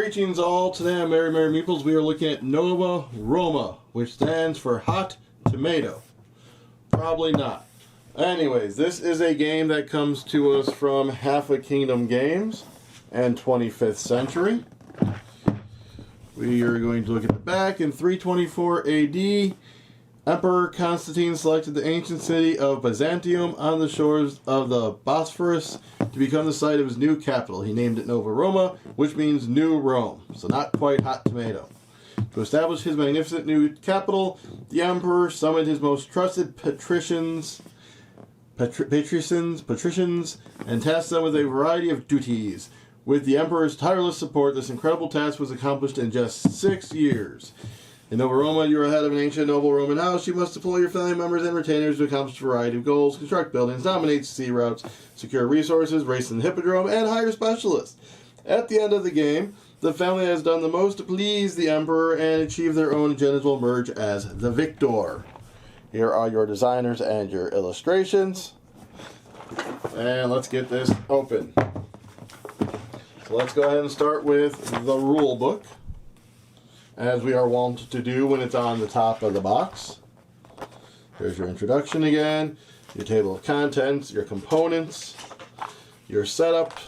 Greetings all, today on Merry Meeples we are looking at Nova Roma, which stands for Hot Tomato. Probably not. Anyways, this is a game that comes to us from Half a Kingdom Games and 25th Century. We are going to look at the back. In 324 AD, Emperor Constantine selected the ancient city of Byzantium on the shores of the Bosphorus to become the site of his new capital. He named it Nova Roma, which means New Rome, so not quite Hot Tomato. To establish his magnificent new capital, the emperor summoned his most trusted patricians, and tasked them with a variety of duties. With the emperor's tireless support, this incredible task was accomplished in just 6 years. In Nova Roma, you are head of an ancient noble Roman house. You must deploy your family members and retainers to accomplish a variety of goals, construct buildings, dominate sea routes, secure resources, race in the hippodrome, and hire specialists. At the end of the game, the family has done the most to please the emperor and achieve their own agendas will emerge as the victor. Here are your designers and your illustrations. And let's get this open. So let's go ahead and start with the rule book, as we are wont to do when it's on the top of the box. Here's your introduction again, your table of contents, your components, your setup,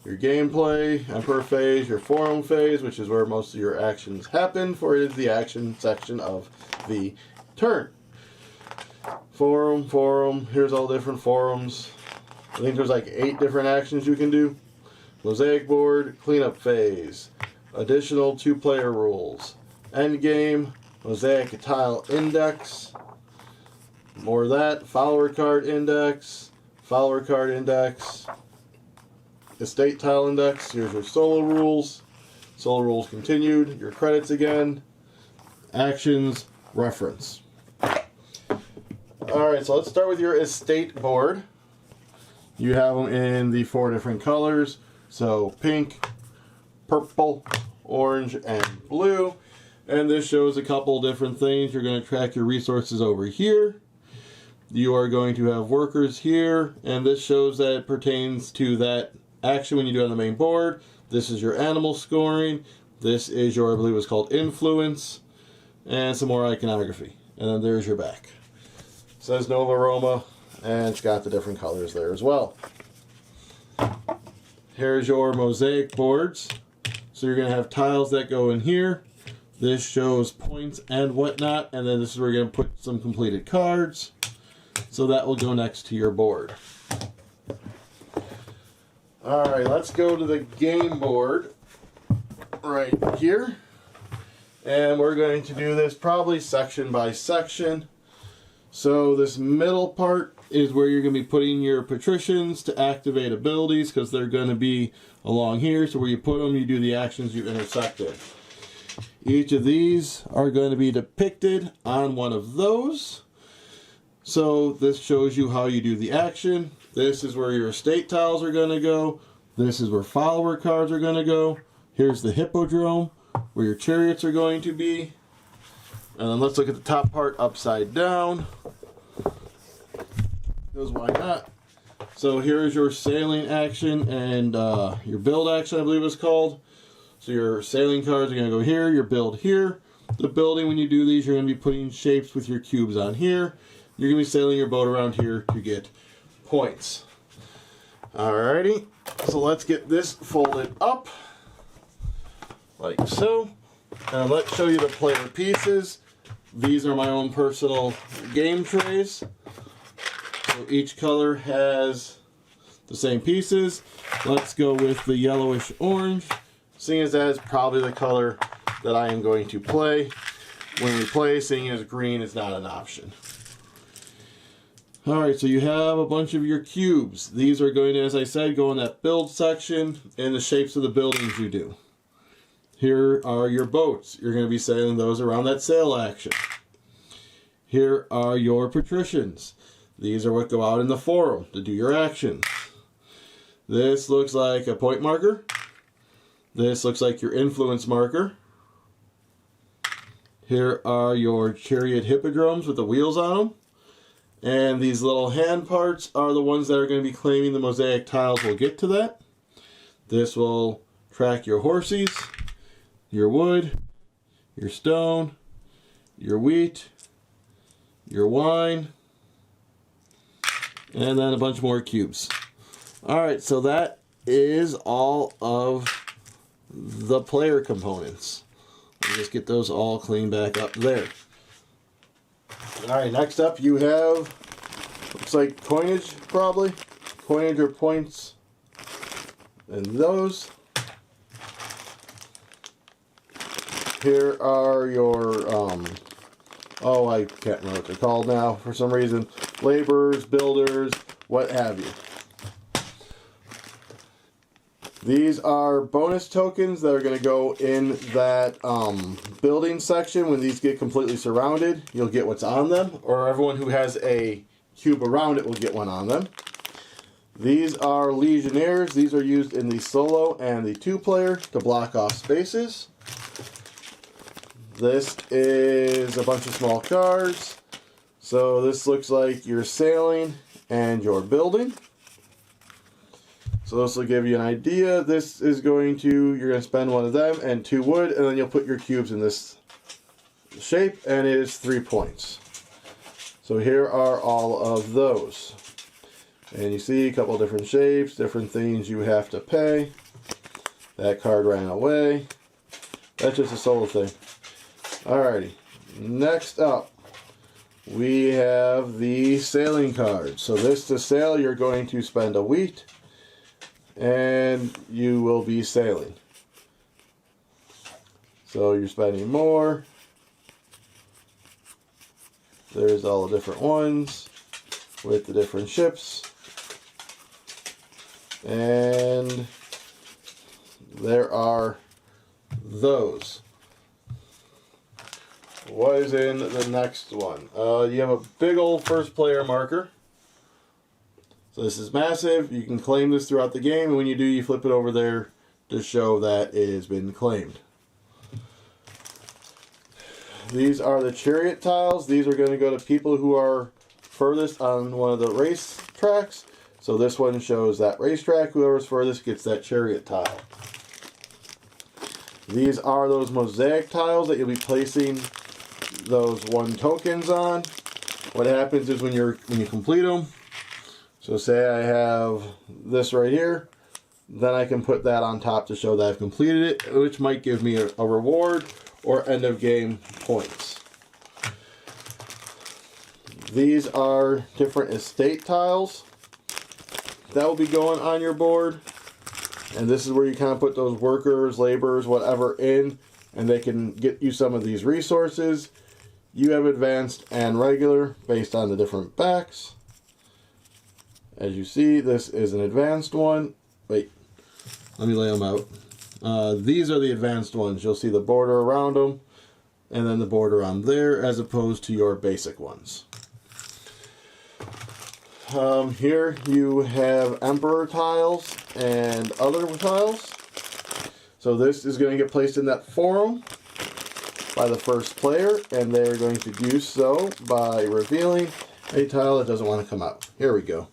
your gameplay, Emperor phase, your forum phase, which is where most of your actions happen, for it is the action section of the turn. Forum, here's all different forums. I think there's like 8 different actions you can do. Mosaic board, cleanup phase. Additional 2-player rules. Endgame, mosaic tile index. More of that. Follower card index. Estate tile index. Here's your solo rules. Solo rules continued. Your credits again. Actions, reference. Alright, so let's start with your estate board. You have them in the 4 different colors. So pink, purple, orange, and blue. And this shows a couple different things. You're going to track your resources over here. You are going to have workers here, and this shows that it pertains to that action when you do it on the main board. This is your animal scoring. This is your, I believe it's called influence, and some more iconography. And then there's your back. It says Nova Roma, and it's got the different colors there as well. Here's your mosaic boards. So you're going to have tiles that go in here. This shows points and whatnot. And then this is where you're going to put some completed cards. So that will go next to your board. Alright, let's go to the game board right here. And we're going to do this probably section by section. So this middle part is where you're going to be putting your patricians to activate abilities, because they're going to be along here. So where you put them, you do the actions you intersected. Each of these are going to be depicted on one of those. So this shows you how you do the action. This is where your estate tiles are going to go. This is where follower cards are going to go. Here's the hippodrome, where your chariots are going to be. And then let's look at the top part upside down. Because why not? So here's your sailing action and your build action, I believe it's called. So your sailing cards are going to go here, your build here. The building, when you do these, you're going to be putting shapes with your cubes on here. You're going to be sailing your boat around here to get points. Alrighty, so let's get this folded up like so. And let's show you the player pieces. These are my own personal game trays. So each color has the same pieces. Let's go with the yellowish orange, seeing as that is probably the color that I am going to play when we play, seeing as green is not an option. Alright, so you have a bunch of your cubes. These are going to, as I said, go in that build section and the shapes of the buildings you do. Here are your boats. You're going to be sailing those around that sail action. Here are your patricians. These are what go out in the forum to do your actions. This looks like a point marker. This looks like your influence marker. Here are your chariot hippodromes with the wheels on them. And these little hand parts are the ones that are going to be claiming the mosaic tiles. We'll get to that. This will track your horses, your wood, your stone, your wheat, your wine, and then a bunch more cubes. Alright, so that is all of the player components. Let's just get those all cleaned back up there. Alright, next up you have, looks like coinage probably. Coinage or points. And those. Here are your, oh, I can't remember what they're called now for some reason. Laborers, builders, what have you. These are bonus tokens that are going to go in that building section. When these get completely surrounded, you'll get what's on them, or everyone who has a cube around it will get one on them. These are legionnaires. These are used in the solo and the 2-player to block off spaces. This is a bunch of small cards. So this looks like you're sailing and you're building. So this will give you an idea. This is going to, you're going to spend one of them and 2 wood, and then you'll put your cubes in this shape, and it is 3 points. So here are all of those. And you see a couple different shapes, different things you have to pay. That card ran away. That's just a solo thing. Alrighty. Next up, we have the sailing card. So this to sail, you're going to spend a wheat, and you will be sailing. So you're spending more. There's all the different ones with the different ships. And there are those. What is in the next one? You have a big old first player marker. So this is massive. You can claim this throughout the game, and when you do, you flip it over there to show that it has been claimed. These are the chariot tiles. These are going to go to people who are furthest on one of the race tracks. So this one shows that racetrack. Whoever's furthest gets that chariot tile. These are those mosaic tiles that you'll be placing those 1 tokens on. What happens is when you complete them, so say I have this right here, then I can put that on top to show that I've completed it, which might give me a reward or end of game points. These are different estate tiles that will be going on your board, and this is where you kind of put those workers, laborers, whatever in, and they can get you some of these resources. You have advanced and regular based on the different backs. As you see, this is an advanced one. Wait, let me lay them out. These are the advanced ones. You'll see the border around them, and then the border on there, as opposed to your basic ones. Here you have Emperor tiles and other tiles. So this is going to get placed in that forum by the first player, and they're going to do so by revealing a tile that doesn't want to come out. Here we go.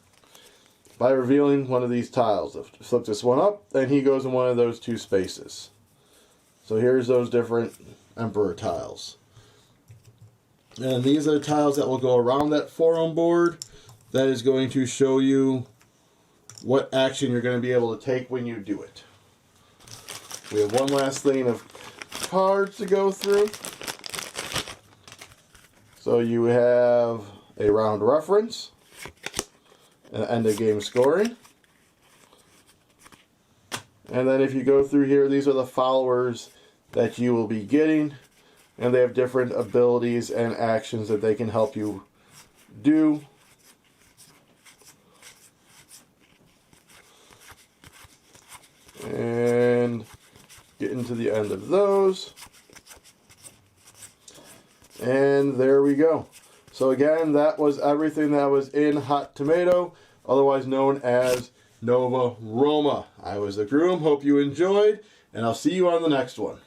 By revealing one of these tiles. Flip this one up, and he goes in one of those 2 spaces. So here's those different Emperor tiles. And these are the tiles that will go around that forum board. That is going to show you what action you're going to be able to take when you do it. We have one last thing of cards to go through. So you have a round reference, an end of game scoring. And then if you go through here, these are the followers that you will be getting. And they have different abilities and actions that they can help you do. And getting to the end of those. And there we go. So again, that was everything that was in Hot Tomato, otherwise known as Nova Roma. I was the Groom. Hope you enjoyed, and I'll see you on the next one.